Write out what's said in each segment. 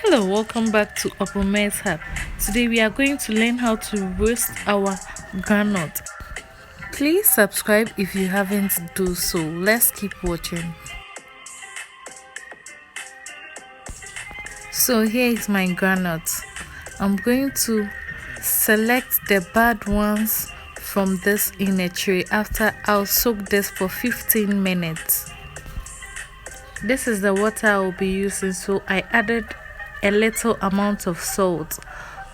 Hello, welcome back to Uppermate's Hub. Today we are going to learn how to roast our groundnut. Please subscribe if you haven't do so. Let's keep watching. So here is my groundnut. I'm going to select the bad ones from this inner tray after I'll soak this for 15 minutes. This is the water I'll be using, so I added a little amount of salt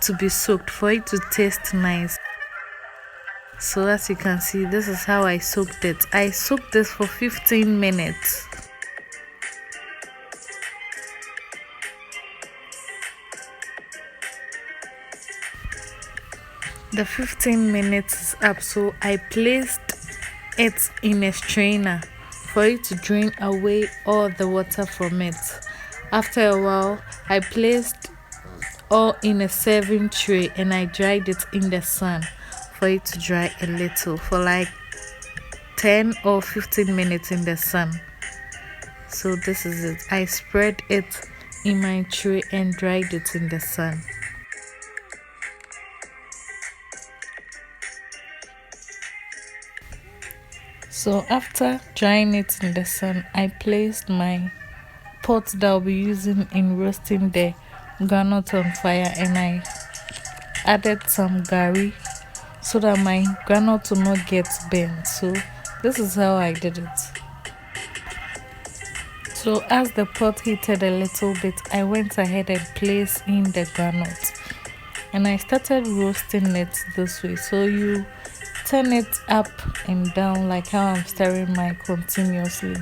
to be soaked for it to taste nice. So as you can see, this is how I soaked it. I soaked this for 15 minutes. The 15 minutes is up, so I placed it in a strainer for it to drain away all the water from it. After a while, I placed all in a serving tray and I dried it in the sun for it to dry a little for like 10 or 15 minutes in the sun. So this is it. I spread it in my tray and dried it in the sun. So after drying it in the sun, I placed my pot that I'll be using in roasting the groundnut on fire, and I added some gari so that my groundnut will not get burnt. So this is how I did it. So as the pot heated a little bit, I went ahead and placed in the groundnut and I started roasting it this way. So you turn it up and down like how I'm stirring mine continuously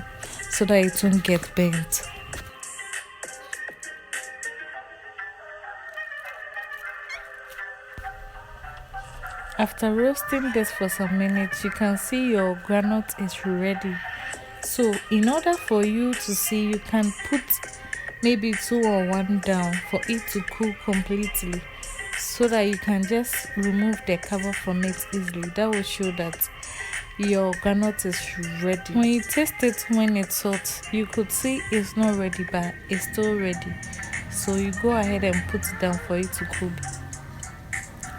so that it won't get burnt. After roasting this for some minutes, you can see your groundnut is ready. So in order for you to see, you can put maybe 2 or 1 down for it to cool completely, so that you can just remove the cover from it easily. That will show that your groundnut is ready. When you taste it when it's hot, you could see it's not ready, but it's still ready. So you go ahead and put it down for it to cool.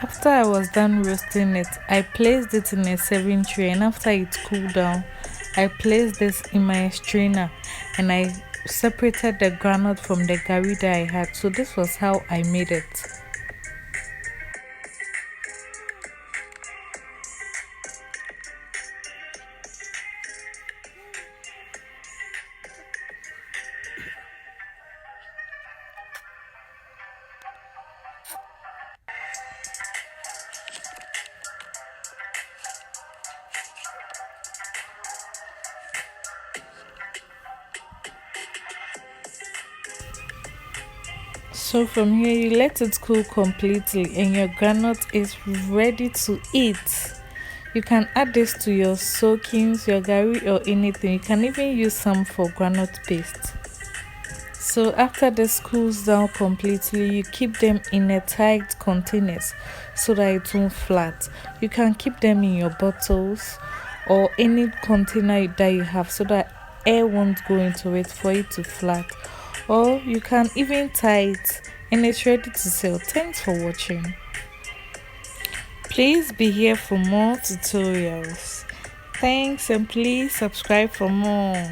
After I was done roasting it, I placed it in a serving tray, and after it cooled down, I placed this in my strainer and I separated the groundnut from the gari that I had. So this was how I made it. So from here, you let it cool completely and your groundnut is ready to eat. You can add this to your soakings, your gari or anything. You can even use some for groundnut paste. So after this cools down completely, you keep them in a tight containers so that it won't flat. You can keep them in your bottles or any container that you have so that air won't go into it for it to flat. Or you can even tie it and it's ready to sell. Thanks for watching. Please be here for more tutorials. Thanks, and please subscribe for more.